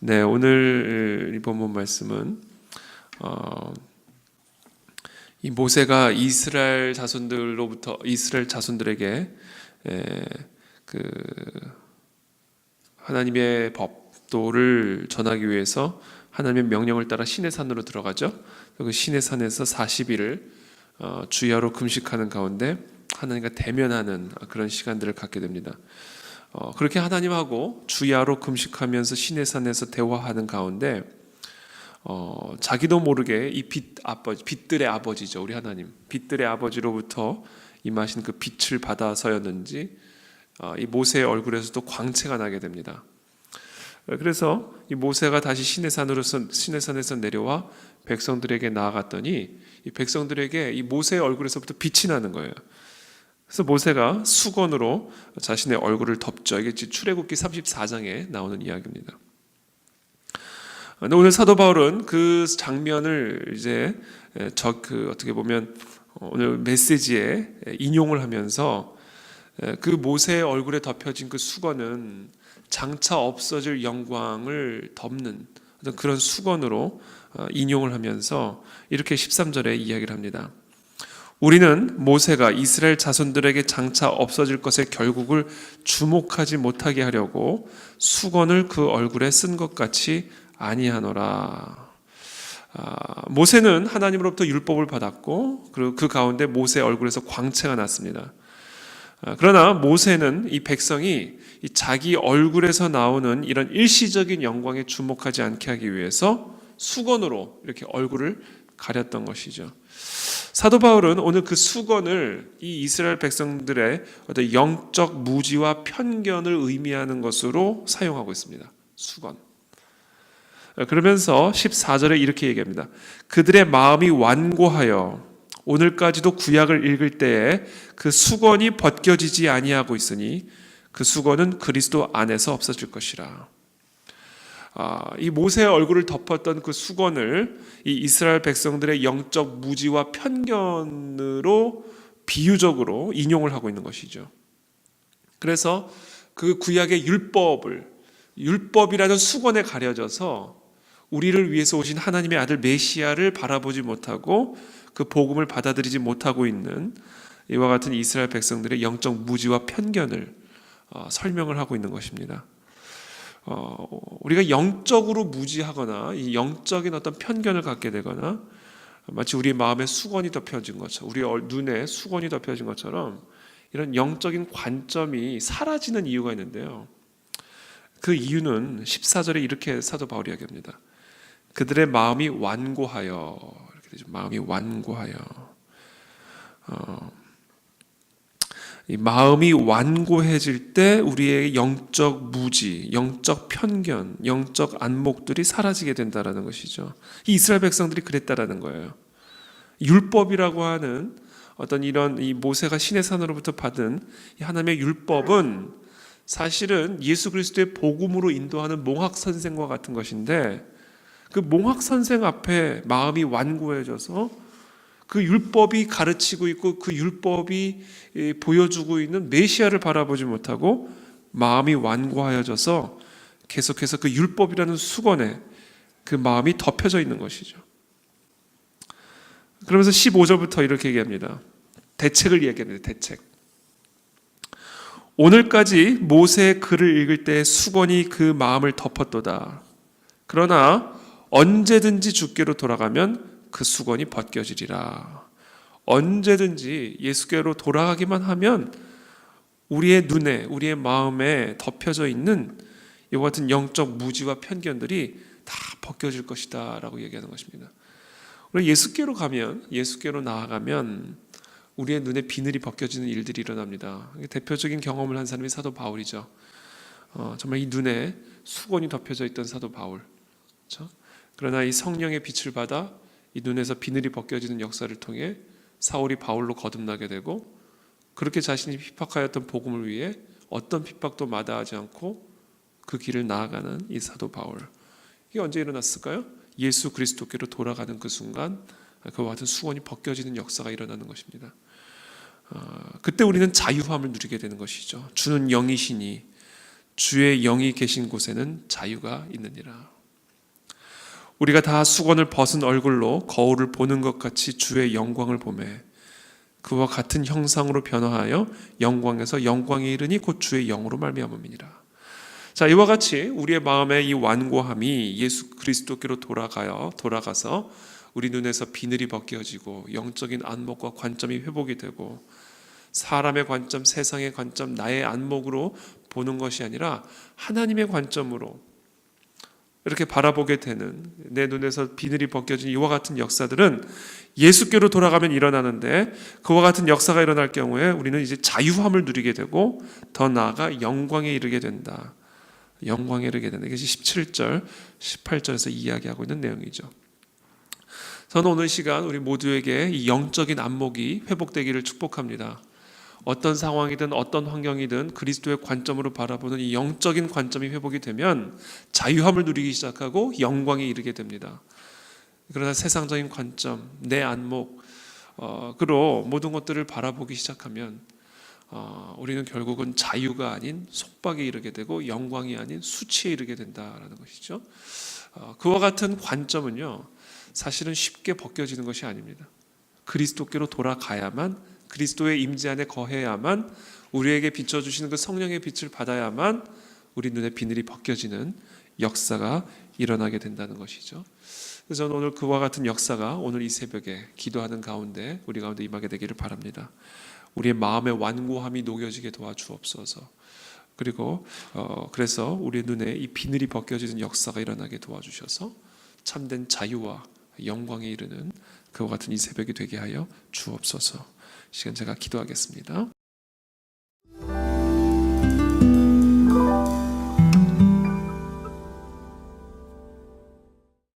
네, 오늘 이 본문 말씀은 이 모세가 이스라엘 자손들에게 그 하나님의 법도를 전하기 위해서 하나님의 명령을 따라 시내산으로 들어가죠. 그 시내산에서 40일을 주야로 금식하는 가운데 하나님과 대면하는 그런 시간들을 갖게 됩니다. 그렇게 하나님하고 주야로 금식하면서 시내산에서 대화하는 가운데 자기도 모르게 이 빛들의 아버지죠, 우리 하나님, 빛들의 아버지로부터 임하신 그 빛을 받아서였는지 이 모세의 얼굴에서도 광채가 나게 됩니다. 그래서 이 모세가 다시 시내산에서 내려와 백성들에게 나아갔더니 이 백성들에게 이 모세의 얼굴에서부터 빛이 나는 거예요. 그래서 모세가 수건으로 자신의 얼굴을 덮죠. 이게 출애굽기 34장에 나오는 이야기입니다. 오늘 사도 바울은 그 장면을 이제 어떻게 보면 오늘 메시지에 인용을 하면서 그 모세의 얼굴에 덮여진 그 수건은 장차 없어질 영광을 덮는 그런 수건으로 인용을 하면서 이렇게 13절에 이야기를 합니다. 우리는 모세가 이스라엘 자손들에게 장차 없어질 것의 결국을 주목하지 못하게 하려고 수건을 그 얼굴에 쓴 것 같이 아니하노라. 모세는 하나님으로부터 율법을 받았고 그리고 그 가운데 모세의 얼굴에서 광채가 났습니다. 그러나 모세는 이 백성이 자기 얼굴에서 나오는 이런 일시적인 영광에 주목하지 않게 하기 위해서 수건으로 이렇게 얼굴을 가렸던 것이죠. 사도 바울은 오늘 그 수건을 이 이스라엘 백성들의 어떤 영적 무지와 편견을 의미하는 것으로 사용하고 있습니다. 수건. 그러면서 14절에 이렇게 얘기합니다. 그들의 마음이 완고하여 오늘까지도 구약을 읽을 때에 그 수건이 벗겨지지 아니하고 있으니 그 수건은 그리스도 안에서 없어질 것이라. 이 모세의 얼굴을 덮었던 그 수건을 이 이스라엘 백성들의 영적 무지와 편견으로 비유적으로 인용을 하고 있는 것이죠. 그래서 그 구약의 율법이라는 수건에 가려져서 우리를 위해서 오신 하나님의 아들 메시아를 바라보지 못하고 그 복음을 받아들이지 못하고 있는 이와 같은 이스라엘 백성들의 영적 무지와 편견을 설명을 하고 있는 것입니다. 우리가 영적으로 무지하거나 이 영적인 어떤 편견을 갖게 되거나 마치 우리 마음에 수건이 덮여진 것처럼 우리 눈에 수건이 덮여진 것처럼 이런 영적인 관점이 사라지는 이유가 있는데요. 그 이유는 14절에 이렇게 사도 바울이 이야기합니다. 그들의 마음이 완고하여, 이렇게 되죠. 마음이 완고하여. 이 마음이 완고해질 때 우리의 영적 무지, 영적 편견, 영적 안목들이 사라지게 된다라는 것이죠. 이 이스라엘 백성들이 그랬다라는 거예요. 율법이라고 하는 어떤 이런 이 모세가 시내산으로부터 받은 이 하나님의 율법은 사실은 예수 그리스도의 복음으로 인도하는 몽학 선생과 같은 것인데 그 몽학 선생 앞에 마음이 완고해져서 그 율법이 가르치고 있고 그 율법이 보여주고 있는 메시아를 바라보지 못하고 마음이 완고하여져서 계속해서 그 율법이라는 수건에 그 마음이 덮여져 있는 것이죠. 그러면서 15절부터 이렇게 얘기합니다. 대책을 얘기합니다. 대책. 오늘까지 모세의 글을 읽을 때 수건이 그 마음을 덮었도다. 그러나 언제든지 주께로 돌아가면 그 수건이 벗겨지리라. 언제든지 예수께로 돌아가기만 하면 우리의 눈에, 우리의 마음에 덮여져 있는 이와 같은 영적 무지와 편견들이 다 벗겨질 것이다 라고 얘기하는 것입니다. 우리 예수께로 가면, 예수께로 나아가면 우리의 눈에 비늘이 벗겨지는 일들이 일어납니다. 대표적인 경험을 한 사람이 사도 바울이죠. 정말 이 눈에 수건이 덮여져 있던 사도 바울. 그렇죠? 그러나 이 성령의 빛을 받아 이 눈에서 비늘이 벗겨지는 역사를 통해 사울이 바울로 거듭나게 되고 그렇게 자신이 핍박하였던 복음을 위해 어떤 핍박도 마다하지 않고 그 길을 나아가는 이 사도 바울. 이게 언제 일어났을까요? 예수 그리스도께로 돌아가는 그 순간 그와 같은 수건이 벗겨지는 역사가 일어나는 것입니다. 그때 우리는 자유함을 누리게 되는 것이죠. 주는 영이시니 주의 영이 계신 곳에는 자유가 있느니라. 우리가 다 수건을 벗은 얼굴로 거울을 보는 것 같이 주의 영광을 보매 그와 같은 형상으로 변화하여 영광에서 영광에 이르니 곧 주의 영으로 말미암음이니라. 자, 이와 같이 우리의 마음의 이 완고함이 예수 그리스도께로 돌아가서 우리 눈에서 비늘이 벗겨지고 영적인 안목과 관점이 회복이 되고 사람의 관점, 세상의 관점, 나의 안목으로 보는 것이 아니라 하나님의 관점으로 이렇게 바라보게 되는 내 눈에서 비늘이 벗겨진 이와 같은 역사들은 예수께로 돌아가면 일어나는데 그와 같은 역사가 일어날 경우에 우리는 이제 자유함을 누리게 되고 더 나아가 영광에 이르게 된다. 영광에 이르게 된다. 이것이 17절, 18절에서 이야기하고 있는 내용이죠. 저는 오늘 시간 우리 모두에게 이 영적인 안목이 회복되기를 축복합니다. 어떤 상황이든 어떤 환경이든 그리스도의 관점으로 바라보는 이 영적인 관점이 회복이 되면 자유함을 누리기 시작하고 영광에 이르게 됩니다. 그러나 세상적인 관점, 내 안목으로 모든 것들을 바라보기 시작하면 우리는 결국은 자유가 아닌 속박에 이르게 되고 영광이 아닌 수치에 이르게 된다라는 것이죠. 그와 같은 관점은요, 사실은 쉽게 벗겨지는 것이 아닙니다. 그리스도께로 돌아가야만, 그리스도의 임재 안에 거해야만, 우리에게 비춰주시는 그 성령의 빛을 받아야만 우리 눈에 비늘이 벗겨지는 역사가 일어나게 된다는 것이죠. 그래서 저는 오늘 그와 같은 역사가 오늘 이 새벽에 기도하는 가운데 우리 가운데 임하게 되기를 바랍니다. 우리의 마음의 완고함이 녹여지게 도와주옵소서. 그리고 그래서 우리의 눈에 이 비늘이 벗겨지는 역사가 일어나게 도와주셔서 참된 자유와 영광에 이르는 그와 같은 이 새벽이 되게 하여 주옵소서. 시간 제가 기도하겠습니다.